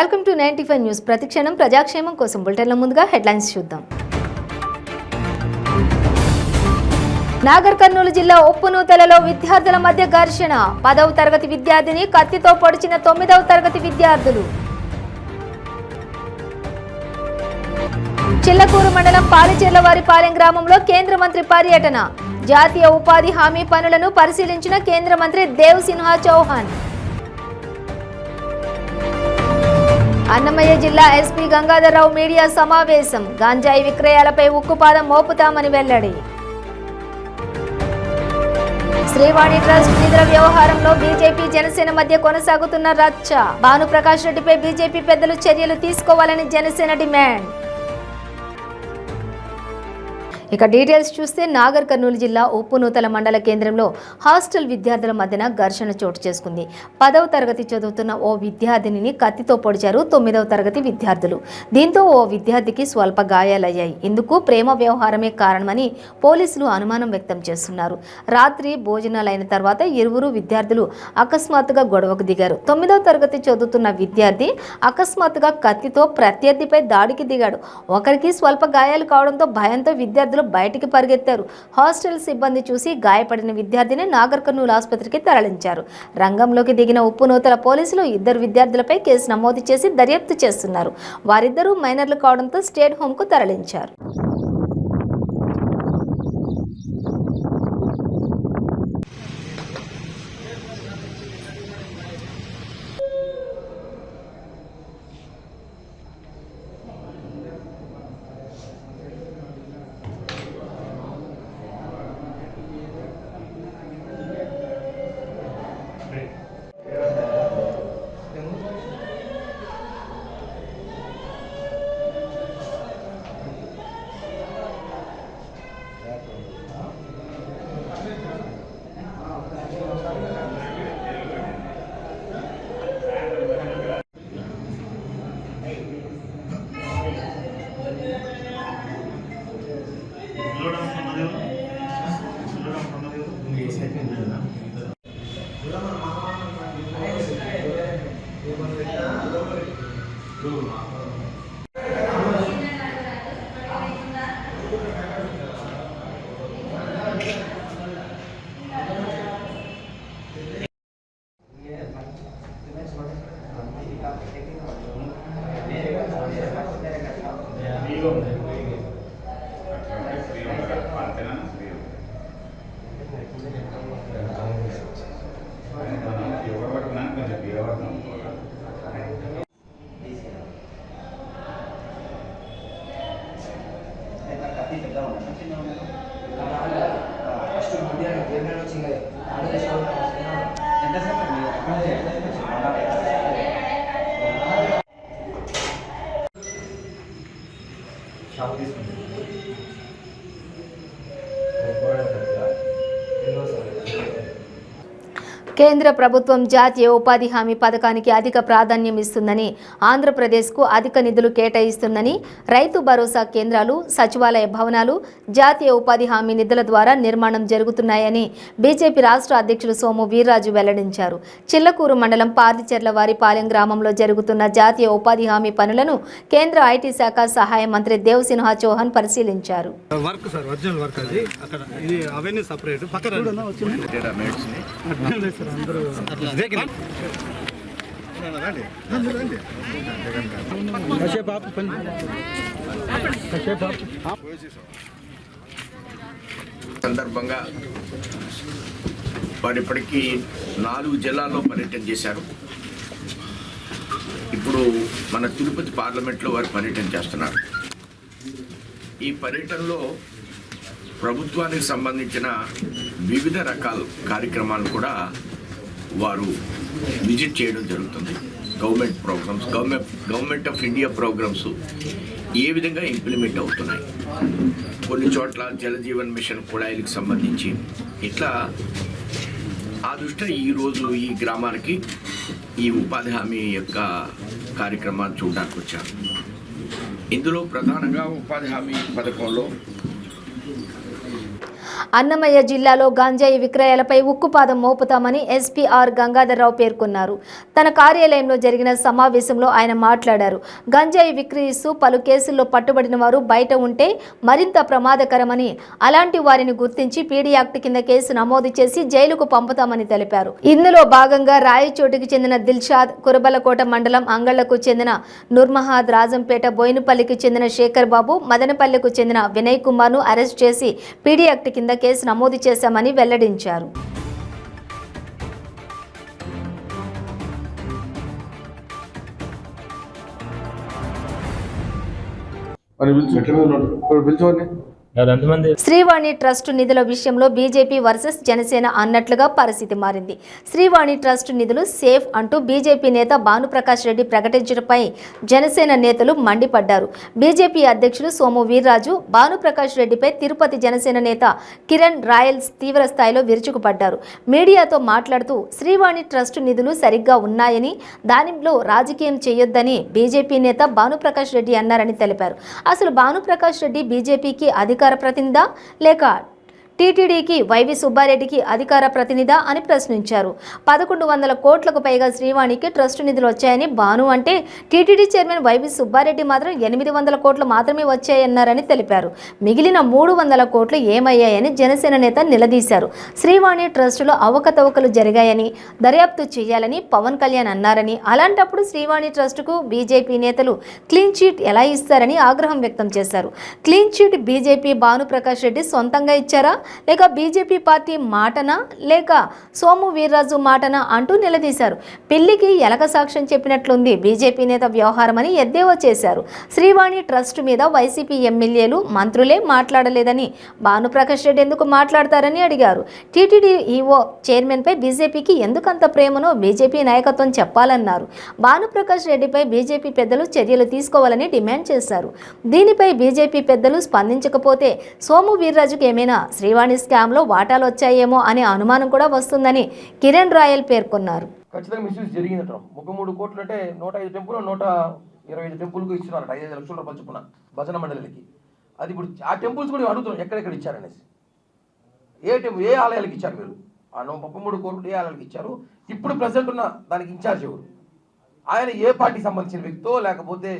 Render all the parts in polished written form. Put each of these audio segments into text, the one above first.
Welcome to 95 news. ప్రతిక్షణం ప్రజాక్షేమం కోసం బులెటిన్ల ముందుగా హెడ్లైన్స్ చూద్దాం. నాగర్ కర్నూలు జిల్లా ఉప్పునూతలలో విద్యార్థుల మధ్య ఘర్షణ. 10వ తరగతి విద్యార్థిని కత్తితో పొడిచిన 9వ తరగతి విద్యార్థులు. చిల్లకూరు మండలం పాలిచెర్లవారిపాలెం గ్రామంలో కేంద్ర మంత్రి పర్యటన. జాతీయ ఉపాధి హామీ పనులను పరిశీలించిన కేంద్ర మంత్రి దేవ్ సిన్హా చౌహాన్. అన్నమయ్య జిల్లా ఎస్పీ గంగాధర్రావు మీడియా సమావేశం. గాంజాయి విక్రయాలపై ఉక్కుపాదం మోపుతామని వెల్లడి. శ్రీవాణి ట్రస్ట్ నిధుల వ్యవహారంలో బీజేపీ జనసేన మధ్య కొనసాగుతున్న రచ్చ. భానుప్రకాష్ రెడ్డిపై బీజేపీ పెద్దలు చర్యలు తీసుకోవాలని జనసేన డిమాండ్. ఇక డీటెయిల్స్ చూస్తే నాగర్ కర్నూలు జిల్లా ఉప్పునూతల మండల కేంద్రంలో హాస్టల్ విద్యార్థుల మధ్యన ఘర్షణ చోటు చేసుకుంది. 10వ తరగతి చదువుతున్న ఓ విద్యార్థినిని కత్తితో పొడిచారు 9వ తరగతి విద్యార్థులు. దీంతో ఓ విద్యార్థికి స్వల్ప గాయాలయ్యాయి. ఇందుకు ప్రేమ వ్యవహారమే కారణమని పోలీసులు అనుమానం వ్యక్తం చేస్తున్నారు. రాత్రి భోజనాలైన తర్వాత ఇరువురు విద్యార్థులు అకస్మాత్తుగా గొడవకు దిగారు. 9వ తరగతి చదువుతున్న విద్యార్థి అకస్మాత్తుగా కత్తితో ప్రత్యర్థిపై దాడికి దిగాడు. ఒకరికి స్వల్ప గాయాలు కావడంతో భయంతో విద్యార్థులు బయటికి పరిగెత్తారు. హాస్టల్ సిబ్బంది చూసి గాయపడిన విద్యార్థిని నాగర్ కర్నూలు ఆసుపత్రికి తరలించారు. రంగంలోకి దిగిన ఉప్పునూతల పోలీసులు 2 విద్యార్థులపై కేసు నమోదు చేసి దర్యాప్తు చేస్తున్నారు. వారిద్దరూ మైనర్లు కావడంతో స్టేట్ హోంకు తరలించారు. కేంద్ర ప్రభుత్వం జాతీయ ఉపాధి హామీ పథకానికి అధిక ప్రాధాన్యం ఇస్తుందని, ఆంధ్రప్రదేశ్కు అధిక నిధులు కేటాయిస్తుందని, రైతు భరోసా కేంద్రాలు, సచివాలయ భవనాలు జాతీయ ఉపాధి హామీ నిధుల ద్వారా నిర్మాణం జరుగుతున్నాయని బీజేపీ రాష్ట్ర అధ్యక్షులు సోము వీర్రాజు వెల్లడించారు. చిల్లకూరు మండలం పార్లిచెర్లవారిపాలెం గ్రామంలో జరుగుతున్న జాతీయ ఉపాధి హామీ పనులను కేంద్ర ఐటీ శాఖ సహాయ మంత్రి దేవ్ సిన్హా చౌహాన్ పరిశీలించారు. సందర్భంగా వారు ఇప్పటికీ 4 జిల్లాల్లో పర్యటన చేశారు. ఇప్పుడు మన తిరుపతి పార్లమెంట్లో వారు పర్యటన చేస్తున్నారు. ఈ పర్యటనలో ప్రభుత్వానికి సంబంధించిన వివిధ రకాల కార్యక్రమాలు కూడా వారు విజిట్ చేయడం జరుగుతుంది. Government programs, government of India programs ఏ విధంగా ఇంప్లిమెంట్ అవుతున్నాయి, కొన్ని చోట్ల జలజీవన్ మిషన్ కుళాయిలకు సంబంధించి ఇట్లా ఆ దృష్ట్యా ఈరోజు ఈ గ్రామానికి ఈ ఉపాధి హామీ యొక్క కార్యక్రమాన్ని చూడడానికి వచ్చారు. ఇందులో ప్రధానంగా ఉపాధి హామీ పథకంలో అన్నమయ్య జిల్లాలో గంజాయి విక్రయాలపై ఉక్కుపాదం మోపుతామని ఎస్పీఆర్ గంగాధర్రావు పేర్కొన్నారు. తన కార్యాలయంలో జరిగిన సమావేశంలో ఆయన మాట్లాడారు. గంజాయి విక్రయిస్తూ పలు కేసుల్లో పట్టుబడిన వారు బయట ఉంటే మరింత ప్రమాదకరమని, అలాంటి వారిని గుర్తించి పీడీ యాక్ట్ కింద కేసు నమోదు చేసి జైలుకు పంపుతామని తెలిపారు. ఇందులో భాగంగా రాయచోటికి చెందిన దిల్షాద్, కురబలకోట మండలం అంగళ్లకు చెందిన నూర్మహాద్, రాజంపేట బోయినపల్లికి చెందిన శేఖర్ బాబు, మదనపల్లికు చెందిన వినయ్ కుమార్ ను అరెస్ట్ చేసి పీడీ యాక్ట్ కింద కేసు నమోదు చేశామని వెల్లడించారు. శ్రీవాణి ట్రస్ట్ నిధుల విషయంలో బీజేపీ వర్సెస్ జనసేన అన్నట్లుగా పరిస్థితి మారింది. శ్రీవాణి ట్రస్ట్ నిధులు సేఫ్ అంటూ బీజేపీ నేత భానుప్రకాష్ రెడ్డి ప్రకటించడంపై జనసేన నేతలు మండిపడ్డారు. బీజేపీ అధ్యక్షులు సోము వీర్రాజు భానుప్రకాష్ రెడ్డిపై తిరుపతి జనసేన నేత కిరణ్ రాయల్ తీవ్ర స్థాయిలో విరుచుకుపడ్డారు. మీడియాతో మాట్లాడుతూ శ్రీవాణి ట్రస్ట్ నిధులు సరిగ్గా ఉన్నాయని, దానిలో రాజకీయం చేయొద్దని బీజేపీ నేత భానుప్రకాష్ రెడ్డి అన్నారని తెలిపారు. అసలు భానుప్రకాష్ రెడ్డి బీజేపీకి అధికార ప్రతినిధా లేక టీటీడీకి వైవి సుబ్బారెడ్డికి అధికార ప్రతినిధా అని ప్రశ్నించారు. 1100 కోట్లకు పైగా శ్రీవాణికి ట్రస్ట్ నిధులు వచ్చాయని భాను అంటే, టీటీడీ చైర్మన్ వైవి సుబ్బారెడ్డి మాత్రం 800 కోట్లు మాత్రమే వచ్చాయన్నారని తెలిపారు. మిగిలిన 300 కోట్లు ఏమయ్యాయని జనసేన నేత నిలదీశారు. శ్రీవాణి ట్రస్టులో అవకతవకలు జరిగాయని దర్యాప్తు చేయాలని పవన్ కళ్యాణ్ అన్నారని, అలాంటప్పుడు శ్రీవాణి ట్రస్టుకు బీజేపీ నేతలు క్లీన్ చీట్ ఎలా ఇస్తారని ఆగ్రహం వ్యక్తం చేశారు. Clean cheat BJP Bhanuprakash Reddy సొంతంగా ఇచ్చారా లేక బీజేపీ పార్టీ మాటనా లేక సోము వీర్రాజు మాటనా అంటూ నిలదీశారు. పెళ్లికి ఎలక సాక్ష్యం చెప్పినట్లుంది బీజేపీ నేత వ్యవహారమని ఎద్దేవా చేశారు. శ్రీవాణి ట్రస్ట్ మీద వైసీపీ ఎమ్మెల్యేలు, మంత్రులే మాట్లాడలేదని భానుప్రకాష్ రెడ్డి ఎందుకు మాట్లాడతారని అడిగారు. టీటీడీ ఈవో చైర్మన్పై బీజేపీకి ఎందుకంత ప్రేమనో బీజేపీ నాయకత్వం చెప్పాలన్నారు. భానుప్రకాష్ రెడ్డిపై బీజేపీ పెద్దలు చర్యలు తీసుకోవాలని డిమాండ్ చేశారు. దీనిపై బీజేపీ పెద్దలు స్పందించకపోతే సోము వీర్రాజుకు ఏమైనా శ్రీవాణి స్కామ్లో వాటాలు వచ్చాయేమో అనే అనుమానం కూడా వస్తుందని కిరణ్ రాయల్ పేర్కొన్నారు. ఖచ్చితంగా మిస్యూజ్ జరిగిందట. 33 కోట్లు అంటే 105 టెంపుల్ 125 టెంపుల్కు ఇచ్చినారట. 5 లక్షల రూపాయలు చొప్పున భజన మండలికి. అది ఇప్పుడు ఆ టెంపుల్స్ కూడా అడుగుతున్నాం ఎక్కడెక్కడ ఇచ్చారనేసి. ఏ ఆలయాలకు ఇచ్చారు మీరు? ఆ 33 కోట్లు ఏ ఆలయాలకు ఇచ్చారు? ఇప్పుడు ప్రెసెంట్ ఉన్న దానికి ఇన్ఛార్జ్ ఎవరు? ఆయన ఏ పార్టీకి సంబంధించిన వ్యక్తో, లేకపోతే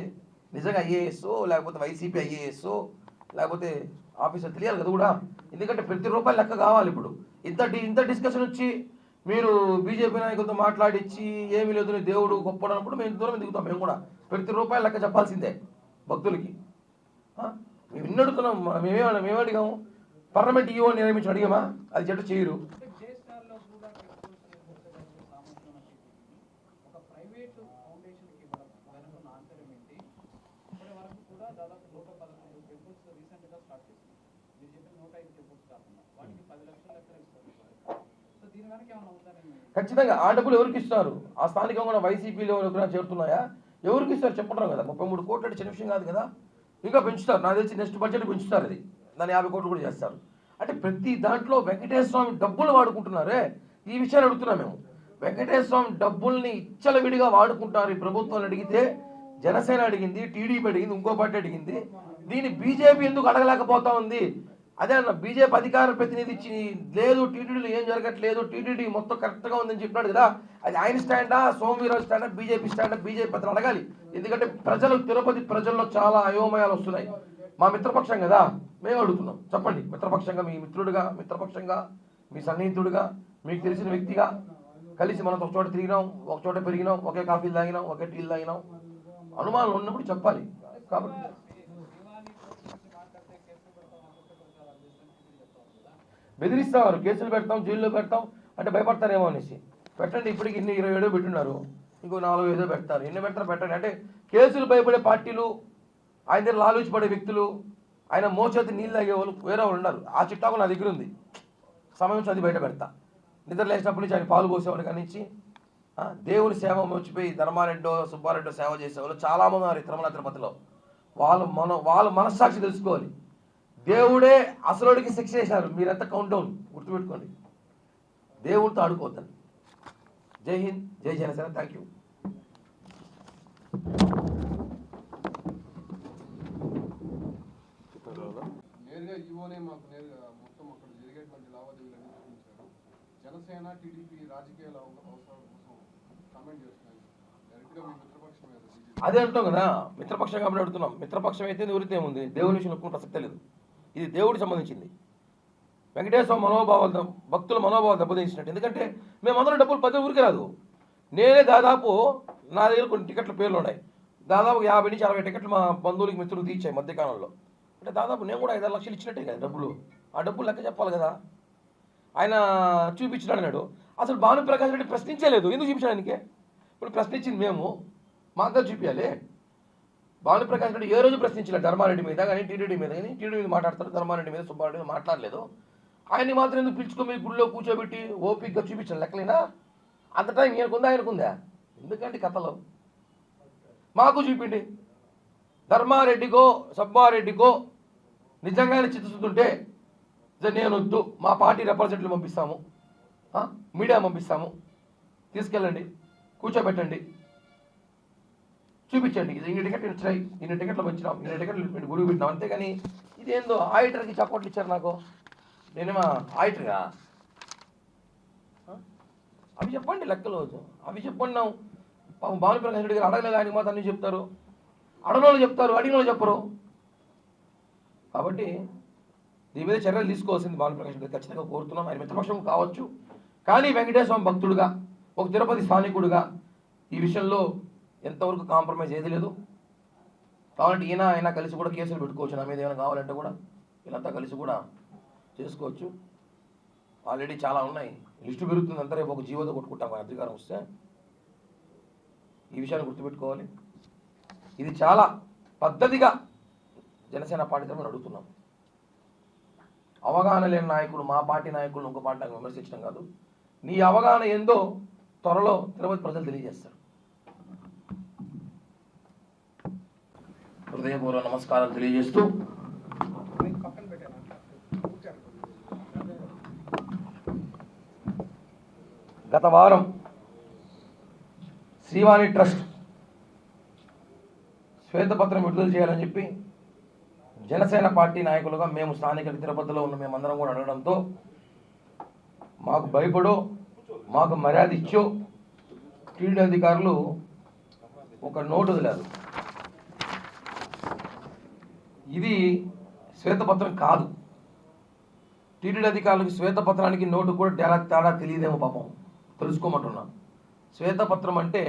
నిజంగా ఐఏఎస్ఓ, లేకపోతే వైసీపీ ఐఏఎస్ఓ, లేకపోతే ఆఫీసర్ తెలియాలి కదా కూడా. ఎందుకంటే ప్రతి రూపాయలు లెక్క కావాలి. ఇప్పుడు ఇంత డిస్కషన్ వచ్చి మీరు బీజేపీ నాయకులతో మాట్లాడించి ఏమీ లేదు దేవుడు గొప్పడు అన్నప్పుడు మేము దూరం దిగుతాం. మేము కూడా ప్రతి రూపాయలు లెక్క చెప్పాల్సిందే భక్తులకి. మేము ఇన్ని అడుగుతున్నాం. మేము అడిగాము, పార్లమెంట్ ఈవో నిర్మించి అడిగామా? అది చెట్టు చేయరు. ఖచ్చితంగా ఆ డబ్బులు ఎవరికి ఇస్తారు? ఆ స్థానికంగా వైసీపీలో ఎవరైనా చేరుతున్నాయా? ఎవరికి ఇస్తారు చెప్పడం కదా. 33 కోట్లు అంటే చిన్న విషయం కాదు కదా. ఇంకా పెంచుతారు. నాకు తెలిసి నెక్స్ట్ బడ్జెట్ పెంచుతారు. అది దాన్ని 50 కోట్లు కూడా చేస్తారు. అంటే ప్రతి దాంట్లో వెంకటేశ్వర స్వామి డబ్బులు వాడుకుంటున్నారే. ఈ విషయాన్ని అడుగుతున్నాం మేము. వెంకటేశ్వర స్వామి డబ్బుల్ని ఇచ్చలవిడిగా వాడుకుంటారు. ఈ ప్రభుత్వాన్ని అడిగితే జనసేన అడిగింది, టీడీపీ అడిగింది, ఇంకో పార్టీ అడిగింది. దీన్ని బీజేపీ ఎందుకు అడగలేకపోతా ఉంది? అదే అన్న, బీజేపీ అధికార ప్రతినిధి ఇచ్చి లేదు టీటీడీలో ఏం జరగట్లేదు, టీటీడీ మొత్తం కరెక్ట్గా ఉందని చెప్పినాడు కదా. అది ఆయన స్టాండా, సోమవీరాజు స్టాండా, బీజేపీ స్టాండా? బీజేపీ అతను అడగాలి. ఎందుకంటే తిరుపతి ప్రజల్లో చాలా అయోమయాలు వస్తున్నాయి. మా మిత్రపక్షం కదా, మేము అడుగుతున్నాం. చెప్పండి, మిత్రపక్షంగా, మీ మిత్రపక్షంగా, మీ సన్నిహితుడిగా, మీకు తెలిసిన వ్యక్తిగా కలిసి మనం ఒక చోట తిరిగినాం, ఒక చోట పెరిగినాం, ఒకే కాఫీలు తాగినాం, ఒకే టీలు తాగినాం. అనుమానాలు ఉన్నప్పుడు చెప్పాలి. కాబట్టి బెదిరిస్తారు, కేసులు పెడతాం, జైల్లో పెడతాం అంటే భయపడతారేమో అనేసి. పెట్టండి. ఇప్పటికి 27 పెట్టున్నారు, ఇంకో 45 పెడతారు. ఎన్ని పెడతారు పెట్టండి. అంటే కేసులు భయపడే పార్టీలు, ఆయన దగ్గర లాలూచిపడే వ్యక్తులు, ఆయన మోచేతి నీళ్ళు తాగే వాళ్ళు వేరే వాళ్ళు ఉన్నారు. ఆ చిట్టాకు నా దగ్గర ఉంది. సమయం చదివి బయట పెడతా. నిద్ర లేచినప్పటి నుంచి ఆయన పాలు పోసేవాడు కానించి దేవుని సేవ మర్చిపోయి ధర్మారెడ్డో సుబ్బారెడ్డో సేవ చేసేవాళ్ళు చాలామంది ఉన్నారు తిరుమల తిరుపతిలో. వాళ్ళ మనస్సాక్షి తెలుసుకోవాలి. దేవుడే అసలుడికి శిక్ష చేశారు. మీరంతా కౌంట్ డౌన్ గుర్తుపెట్టుకోండి. దేవుడితో ఆడుకోవద్దండి. జై హింద్, జై జనసేన. Thank you. నేరుగా ఈవోనే మాకు నేరుగా మొత్తం అక్కడ జరిగే జనసేన టీడీపీ రాజకీయాల అవసరం కోసం కామెంట్ చేస్తున్నాయి. డైరెక్ట్గా మీ మిత్రపక్షం మీద అదే అంటాం కదా, మిత్రపక్షం కాబట్టి అడుగుతున్నాం. మిత్రపక్షం అయితే ఊరితే ఏముంది, దేవుని విషయం ఒప్పుకునే ప్రసక్తే లేదు. ఇది దేవుడికి సంబంధించింది. వెంకటేశ్వర మనోభావాలు, భక్తుల మనోభావాలు దెబ్బతీసినట్టు. ఎందుకంటే మేమందరం డబ్బులు 10 ఊరికి రాదు. నేనే దాదాపు నా దగ్గర కొన్ని టికెట్ల పేర్లు ఉన్నాయి. దాదాపు 50 నుంచి 60 టికెట్లు మా బంధువులకి మిత్రులు తీర్చాయి మధ్యకాలంలో. అంటే దాదాపు నేను కూడా 5-6 లక్షలు ఇచ్చినట్టే కదా డబ్బులు. ఆ డబ్బులు లెక్క చెప్పాలి కదా. ఆయన చూపించినాడు అన్నాడు. అసలు భానుప్రకాష్ రెడ్డి ప్రశ్నించలేదు. ఎందుకు చూపించడానికే? ఇప్పుడు ప్రశ్నించింది మేము, మాకు చూపించాలి. భానుప్రకాష్ రెడ్డి ఏ రోజు ప్రశ్నించలేదు ధర్మారెడ్డి మీద కానీ టీడీడీ మీద కానీ. టీడీడీ మీద మాట్లాడతారు, ధర్మారెడ్డి మీద సుబ్బారెడ్డి మీద మాట్లాడలేదు. ఆయన్ని మాత్రం ఎందుకు పిలుచుకొని గుళ్ళో కూర్చోబెట్టి ఓపికగా చూపించాలి లెక్కలేనా? అంత టైం ఆయనకుందా? ఎందుకంటే కథలో మాకు చూపిండి. ధర్మారెడ్డికో సుబ్బారెడ్డికో నిజంగానే చిత్తశుద్ధుంటే నేను వద్దు, మా పార్టీ రిప్రజెంటేటివ్లు పంపిస్తాము, మీడియా పంపిస్తాము, తీసుకెళ్ళండి, కూర్చోబెట్టండి, చూపించండి. ఇది ఇన్ని టికెట్లు ఇచ్చినాయి, ఇన్ని టికెట్లు వచ్చినాం, ఇన్ని టికెట్లు గురువు పెట్టినాం. అంతేగాని ఇదేందో ఆడిటర్కి చప్పట్లు ఇచ్చారు నాకు. నేనేమా ఆడిటర్గా? అవి చెప్పండి లెక్కలు, అవి చెప్పండి. పాపం భానుప్రకాష్ రెడ్డి గారు అడగలేదు, ఆయనకి మాత్రం అన్నీ చెప్తారు. అడగని వాళ్ళు చెప్తారు, అడిగిన వాళ్ళు చెప్పరు. కాబట్టి దీని మీద చర్యలు తీసుకోవాల్సింది భానుప్రకాష్ రెడ్డి ఖచ్చితంగా కోరుతున్నాం. ఆయన మిత్రపక్షం కావచ్చు, కానీ వెంకటేశ్వర భక్తుడుగా, ఒక తిరుపతి స్థానికుడుగా ఈ విషయంలో ఎంతవరకు కాంప్రమైజ్ ఏది లేదు. కాబట్టి ఆయన కలిసి కూడా కేసులు పెట్టుకోవచ్చు. నా మీద ఏమైనా కావాలంటే కూడా వీళ్ళంతా కలిసి కూడా చేసుకోవచ్చు. ఆల్రెడీ చాలా ఉన్నాయి, లిస్టు పెరుగుతుంది. అంతా రేపు ఒక జీవోతో కొట్టుకుంటాం అధికారం వస్తే. ఈ విషయాన్ని గుర్తుపెట్టుకోవాలి. ఇది చాలా పద్ధతిగా జనసేన పార్టీ తరఫున అడుగుతున్నాం. అవగాహన లేని నాయకులు, మా పార్టీ నాయకులు ఇంకో పార్టీ విమర్శించడం కాదు. నీ అవగాహన ఏందో త్వరలో తిరుపతి ప్రజలు తెలియజేస్తారు. హృదయపూర్వక నమస్కారాలు తెలియజేస్తూ గత వారం శ్రీవాణి ట్రస్ట్ శ్వేతపత్రం విడుదల చేయాలని చెప్పి జనసేన పార్టీ నాయకులుగా మేము స్థానిక తిరుపతిలో ఉన్న మేమందరం కూడా అడగడంతో మాకు భయపడో, మాకు మర్యాద ఇచ్చో టీడీ అధికారులు ఒక నోటు వదిలారు. ఇది శ్వేతపత్రం కాదు. టీడీ అధికారులకు శ్వేతపత్రానికి నోటు కూడా తేడా తెలియదేమో పాపం, తెలుసుకోమంటున్నాం. శ్వేతపత్రం అంటే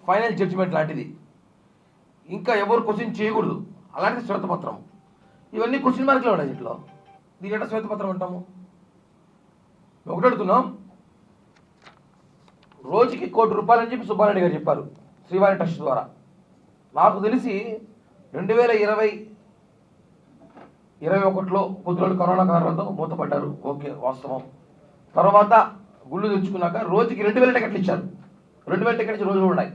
ఫైనల్ జడ్జిమెంట్ లాంటిది, ఇంకా ఎవరు క్వశ్చన్ చేయకూడదు. అలాంటిది శ్వేతపత్రం. ఇవన్నీ క్వశ్చన్ మార్కులు ఉన్నాయి దీంట్లో. దీని ఎట్లా శ్వేతపత్రం అంటాము? ఒకటి అడుగుతున్నాం. రోజుకి ₹1 కోటి అని చెప్పి సుబ్బారెడ్డి గారు చెప్పారు శ్రీవాణి ట్రస్ట్ ద్వారా. నాకు తెలిసి 2021లో కొద్ది కరోనా కారణంతో మూతపడ్డారు. ఓకే, వాస్తవం. తర్వాత గుళ్ళు తెచ్చుకున్నాక రోజుకి 2000 టికెట్లు ఇచ్చారు. 2000 టికెట్స్ రోజులు ఉన్నాయి.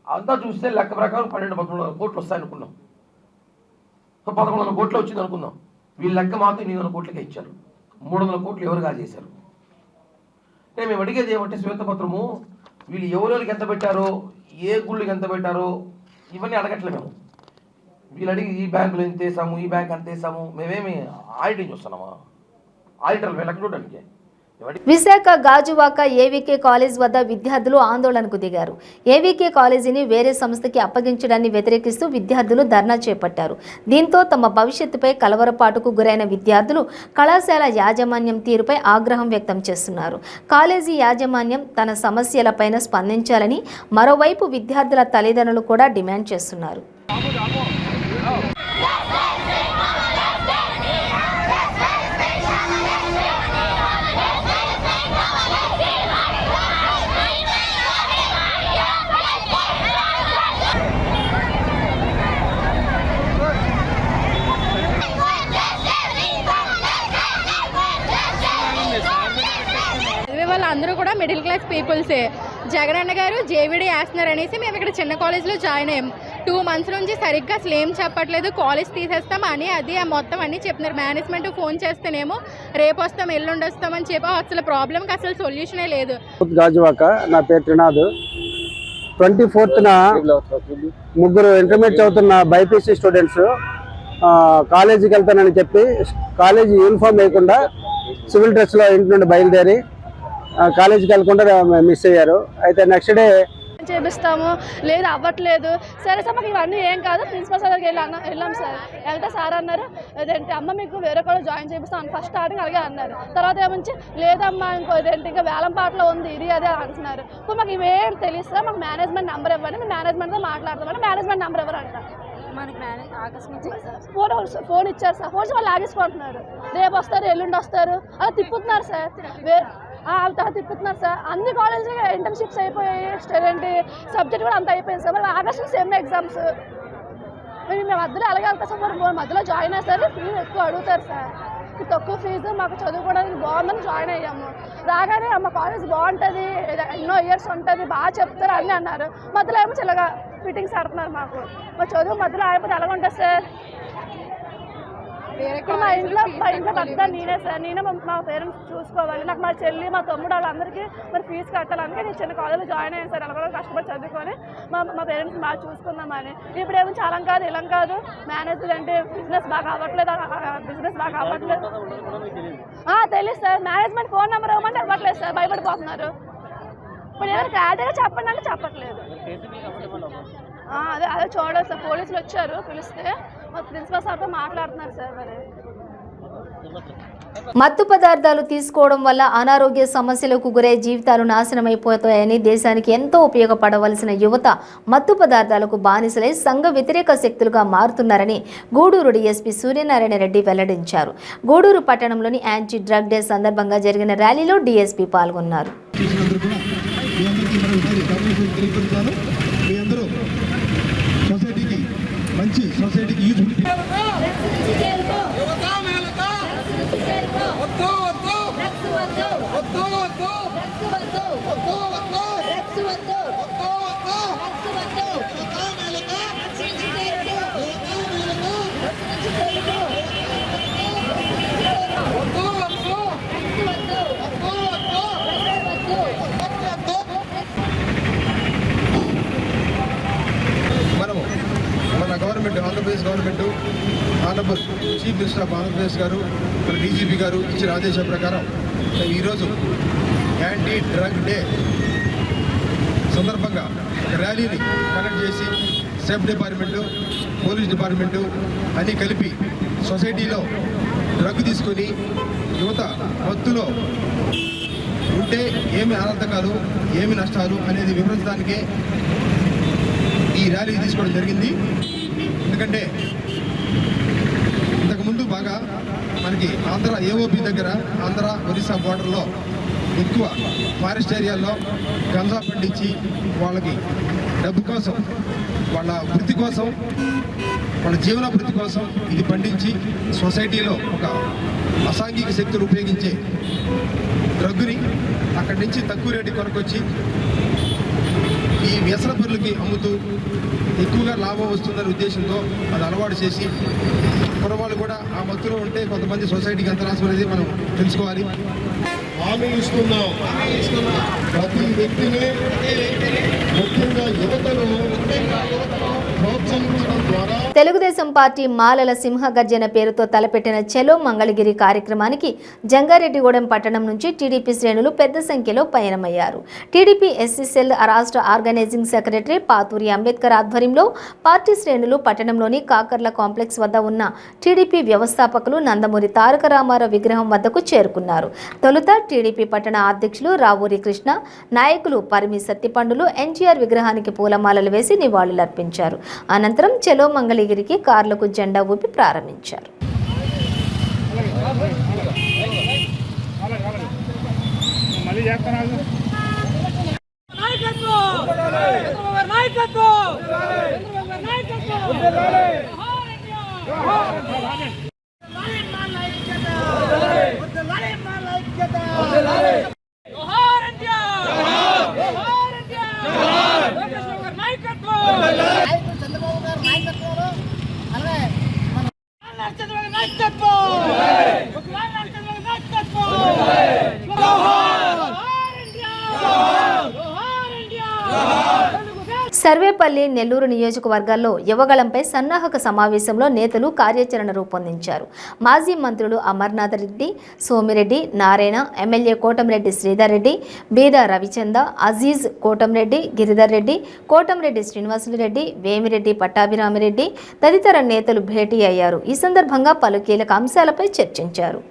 అంతా చూస్తే లెక్క ప్రకారం 12-13 కోట్లు వస్తాయనుకున్నాం. 1100 కోట్లు వచ్చింది అనుకుందాం. వీళ్ళ లెక్క మాత్రం 800 కోట్లకే ఇచ్చారు. 300 కోట్లు ఎవరుగా చేశారు. అంటే మేము అడిగేది ఏమంటే శ్వేతపత్రము వీళ్ళు ఎవరెవరికి ఎంత పెట్టారో, ఏ గుళ్ళకి ఎంత పెట్టారో ఇవన్నీ అడగట్లే మేము. వీళ్ళు అడిగి ఈ బ్యాంకులో ఎంత వేసాము, ఈ బ్యాంక్ ఎంత వేసాము. మేమేమి ఆడిటింగ్ చూస్తున్నామా? ఆడిటర్లు లెక్క చూడడానికి. విశాఖ గాజువాక ఏవీకే కాలేజ్ వద్ద విద్యార్థులు ఆందోళనకు దిగారు. ఏవీకే కాలేజీని వేరే సంస్థకి అప్పగించడాన్ని వ్యతిరేకిస్తూ విద్యార్థులు ధర్నా చేపట్టారు. దీంతో తమ భవిష్యత్తుపై కలవరపాటుకు గురైన విద్యార్థులు కళాశాల యాజమాన్యం తీరుపై ఆగ్రహం వ్యక్తం చేస్తున్నారు. కాలేజీ యాజమాన్యం తన సమస్యలపైన స్పందించాలని, మరోవైపు విద్యార్థుల తల్లిదండ్రులు కూడా డిమాండ్ చేస్తున్నారు. అందరూ కూడా మిడిల్ క్లాస్ పీపుల్సే. జగన్ అన్న గారు జేవిడి వేస్తున్నారు అనేసి మేము ఇక్కడ చిన్న కాలేజ్లో జాయిన్ అయ్యాం. 2 months నుంచి సరిగ్గా అసలు ఏం చెప్పట్లేదు. కాలేజ్ తీసేస్తాం అని అది మొత్తం అన్నీ చెప్తున్నారు. మేనేజ్మెంట్ ఫోన్ చేస్తేనేమో రేపు వస్తాం, ఎల్లుండి వస్తామని చెప్పి అసలు ప్రాబ్లంకి అసలు సొల్యూషనే లేదు. గాజువాక, నా పేరు త్రినాథ్. 24న 3 ఇంటర్మీడియట్ చదువుతున్న బైపీసీ స్టూడెంట్స్ కాలేజీకి వెళ్తానని చెప్పి కాలేజీ యూనిఫామ్ లేకుండా సివిల్ డ్రెస్లో ఇంటి నుండి బయలుదేరి కాలేజీకి వెళ్ళకుండా మిస్ అయ్యారు. అయితే నెక్స్ట్ డే చేపిస్తాము లేదు అవ్వట్లేదు. సరే సార్ మాకు ఇవన్నీ ఏం కాదు, ప్రిన్సిపల్ సార్ దగ్గరికి వెళ్ళాం సార్. వెళ్తే సార్ అన్నారు అదేంటి అమ్మ మీకు వేరే కూడా జాయిన్ చేపిస్తాం ఫస్ట్ స్టార్టింగ్ అలాగే అన్నారు. తర్వాత ఏమంచి లేదమ్మా ఇంకో ఇదేంటి ఇంకా వేలంపాటలో ఉంది ఇది అదే అంటున్నారు. ఇప్పుడు మాకు ఇవేం తెలియదు సార్, మాకు మేనేజ్మెంట్ నెంబర్ ఇవ్వండి, మేము మేనేజ్మెంట్తో మాట్లాడతామని మేనేజ్మెంట్ నెంబర్ ఎవరంట మనకి ఫోన్ ఇచ్చారు సార్. ఫోన్ వాళ్ళు లాగేసుకుంటున్నారు, రేపు వస్తారు ఎల్లుండి వస్తారు అలా తిప్పుతున్నారు సార్. తర్వాత తిప్పుతున్నారు సార్. అన్ని కాలేజీలో ఇంటర్న్షిప్స్ అయిపోయాయి, స్టూడెంట్ సబ్జెక్ట్ కూడా అంత అయిపోయింది సార్. మరి ఆగస్టు సెమ్ ఎగ్జామ్స్ మేము మధ్యలో అలాగే వెళ్తాం సార్. మరి మధ్యలో జాయిన్ అయ్యారు సార్, ఫీజు ఎక్కువ అడుగుతారు సార్. తక్కువ ఫీజు మాకు చదువుకోవడానికి బాగుందని జాయిన్ అయ్యాము. రాగానే మా కాలేజ్ బాగుంటుంది, ఎన్నో ఇయర్స్ ఉంటుంది, బాగా చెప్తారు అన్నీ అన్నారు. మధ్యలో ఏమో చిల్లగా ఫిట్టింగ్స్ ఆడుతున్నారు. మాకు మా చదువు మధ్యలో అయిపోతే ఎలాగ ఉంటుంది సార్. ఇప్పుడు మా ఇంట్లో పెద్ద నేనే సార్, నేనే మా పేరెంట్స్ చూసుకోవాలి. నాకు మా చెల్లి మా తమ్ముడు వాళ్ళందరికీ మరి ఫీజు కట్టాలి. అందుకే నేను చిన్న కాలేజ్లో జాయిన్ అయ్యాను సార్. ఎలా కష్టపడి చదువుకొని మా పేరెంట్స్ బాగా చూసుకుందామని. ఇప్పుడు ఏమో చాలా కాదు ఇలా కాదు, మేనేజర్ అంటే బిజినెస్ బాగా అవ్వట్లేదు తెలుసు సార్. మేనేజ్మెంట్ ఫోన్ నెంబర్ ఇవ్వమంటే ఇవ్వట్లేదు సార్, భయపడిపోతున్నారు. ఇప్పుడు ఏమైనా క్లారిటీగా చెప్పండి అంటే చెప్పట్లేదు. అదే చూడాలి సార్, పోలీసులు వచ్చారు పిలిస్తే మా ప్రిన్సిపల్ సార్తో మాట్లాడుతున్నారు సార్. మరి మత్తు పదార్థాలు తీసుకోవడం వల్ల అనారోగ్య సమస్యలకు గురై జీవితాలు నాశనమైపోతాయని, దేశానికి ఎంతో ఉపయోగపడవలసిన యువత మత్తు పదార్థాలకు బానిసలై సంఘ వ్యతిరేక శక్తులుగా మారుతున్నారని గూడూరు డీఎస్పీ సూర్యనారాయణ రెడ్డి వెల్లడించారు. గూడూరు పట్టణంలోని యాంటీ డ్రగ్ డే సందర్భంగా జరిగిన ర్యాలీలో డీఎస్పీ పాల్గొన్నారు. మంచి సొసైటీకి use government, Andhra Pradesh government, honourable chief minister of Andhra Pradesh గారు, మన డీజీపీ గారు ఇచ్చిన ఆదేశాల ప్రకారం ఈరోజు యాంటీ డ్రగ్ డే సందర్భంగా ఒక ర్యాలీని కండక్ట్ చేసి సేఫ్ డిపార్ట్మెంటు, పోలీస్ డిపార్ట్మెంటు అన్నీ కలిపి సొసైటీలో డ్రగ్ తీసుకొని యువత మత్తులో ఉంటే ఏమి అనర్థకాలు, ఏమి నష్టాలు అనేది వివరించడానికే ఈ ర్యాలీ తీసుకోవడం జరిగింది. ఎందుకంటే ఇంతకుముందు బాగా మనకి ఆంధ్ర ఏఓపి దగ్గర, ఆంధ్ర ఒరిస్సా బోర్డర్లో ఎక్కువ ఫారెస్ట్ ఏరియాల్లో గంజా పండించి వాళ్ళకి డబ్బు కోసం, వాళ్ళ వృత్తి కోసం, వాళ్ళ జీవనాభివృద్ధి కోసం ఇది పండించి సొసైటీలో ఒక అసాంఘిక శక్తులు ఉపయోగించే డ్రగ్గుని అక్కడి నుంచి తక్కువ రేటు కొనుక్కొచ్చి ఈ వ్యసన పనులకి అమ్ముతూ ఎక్కువగా లాభం వస్తుందనే ఉద్దేశంతో అది అలవాటు చేసి కుర్రవాళ్ళు కూడా ఆ మత్తులో ఉంటే కొంతమంది సొసైటీకి ఎంత రాసం అనేది మనం తెలుసుకోవాలి. హామీ ఇస్తున్నాం, ప్రతి వ్యక్తిని ముఖ్యంగా యువతను ప్రోత్సహించడం ద్వారా తెలుగుదేశం పార్టీ మాలల సింహగర్జన పేరుతో తలపెట్టిన చలో మంగళగిరి కార్యక్రమానికి జంగారెడ్డిగూడెం పట్టణం నుంచి టీడీపీ శ్రేణులు పెద్ద సంఖ్యలో పయనమయ్యారు. టీడీపీ ఎస్సీసెల్ రాష్ట్ర ఆర్గనైజింగ్ సెక్రటరీ పాతూరి అంబేద్కర్ ఆధ్వర్యంలో పార్టీ శ్రేణులు పట్టణంలోని కాకర్ల కాంప్లెక్స్ వద్ద ఉన్న టీడీపీ వ్యవస్థాపకులు నందమూరి తారక రామారావు విగ్రహం వద్దకు చేరుకున్నారు. తొలుత టీడీపీ పట్టణ అధ్యక్షులు రావూరి కృష్ణ, నాయకులు పరిమి సత్తిపండులు ఎన్టీఆర్ విగ్రహానికి పూలమాలలు వేసి నివాళులర్పించారు. అనంతరం చలో మంగళగిరికి కార్లకు జెండా ఊపి ప్రారంభించారు. సర్వేపల్లి, నెల్లూరు నియోజకవర్గాల్లో యువగళంపై సన్నాహక సమావేశంలో నేతలు కార్యాచరణ రూపొందించారు. మాజీ మంత్రులు అమర్నాథ్ రెడ్డి, సోమిరెడ్డి, నారాయణ, ఎమ్మెల్యే కోటంరెడ్డి శ్రీధర్ రెడ్డి, బీదా రవిచంద, అజీజ్, కోటంరెడ్డి, గిరిధర్ రెడ్డి, కోటంరెడ్డి శ్రీనివాసులరెడ్డి, వేమిరెడ్డి పట్టాభిరామిరెడ్డి తదితర నేతలు భేటీ అయ్యారు. ఈ సందర్భంగా పలు కీలక అంశాలపై చర్చించారు.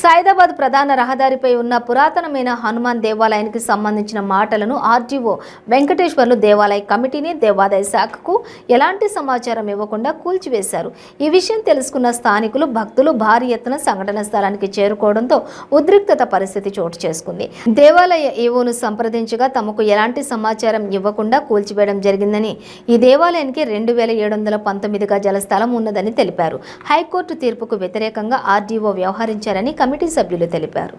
సైదాబాద్ ప్రధాన రహదారిపై ఉన్న పురాతనమైన హనుమాన్ దేవాలయానికి సంబంధించిన మాటలను ఆర్టీఓ వెంకటేశ్వర్లు దేవాలయ కమిటీని, దేవాదాయ శాఖకు ఎలాంటి సమాచారం ఇవ్వకుండా కూల్చివేశారు. ఈ విషయం తెలుసుకున్న స్థానికులు, భక్తులు భారీ ఎత్తున సంఘటన స్థలానికి చేరుకోవడంతో ఉద్రిక్తత పరిస్థితి చోటు చేసుకుంది. దేవాలయ ఈవోను సంప్రదించగా తమకు ఎలాంటి సమాచారం ఇవ్వకుండా కూల్చివేయడం జరిగిందని, ఈ దేవాలయానికి 2719 గజాల స్థలం ఉన్నదని తెలిపారు. హైకోర్టు తీర్పుకు వ్యతిరేకంగా ఆర్డీఓ వ్యవహరించారని కమిటీ సభ్యులు తెలిపారు.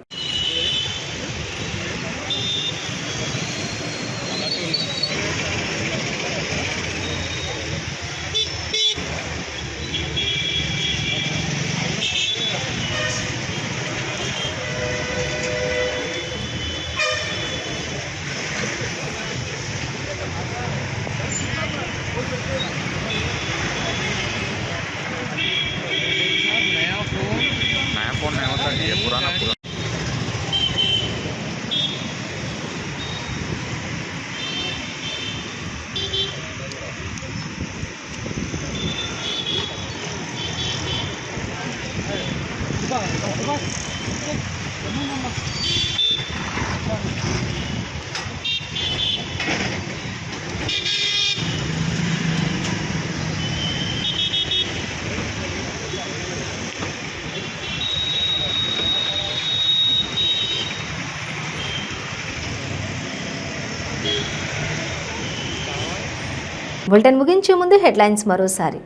బులెటిన్ ముగించే ముందు హెడ్లైన్స్ మరోసారి.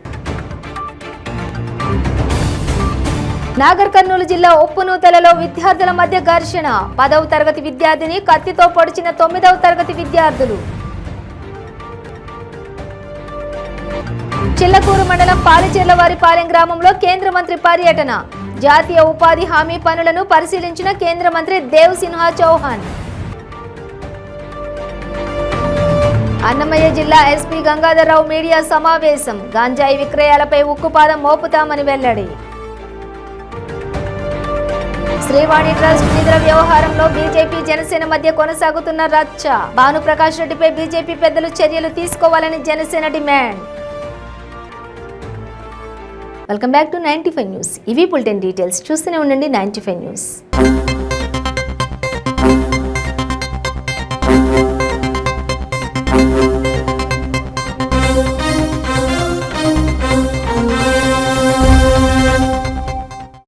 నాగర్ కర్నూలు జిల్లా ఉప్పునూతలలో విద్యార్థుల మధ్య ఘర్షణ. 10వ తరగతి విద్యార్థిని కత్తితో పొడిచిన 9వ తరగతి విద్యార్థులు. చిల్లకూరు మండలం పాలిచెర్లవారిపాలెం గ్రామంలో కేంద్ర మంత్రి పర్యటన. జాతీయ ఉపాధి హామీ పనులను పరిశీలించిన కేంద్ర మంత్రి దేవ్ సిన్హా చౌహాన్. అన్నమయ్య జిల్లా ఎస్పీ గంగాధర్రావు మీడియా సమావేశం. గాంజాయి విక్రయాలపై ఉక్కుపాదం మోపుతామని వెల్లడి. శ్రీవాణి ట్రస్ట్ నిధుల వ్యవహారంలో బీజేపీ, జనసేన మధ్య కొనసాగుతున్న రచ్చ. భానుప్రకాష్ రెడ్డిపై బీజేపీ పెద్దలు చర్యలు తీసుకోవాలని Janasena demand. Welcome back to 95 news. ఇవి బులెటిన్ డీటెయిల్స్. చూస్తూనే ఉండండి 95 న్యూస్.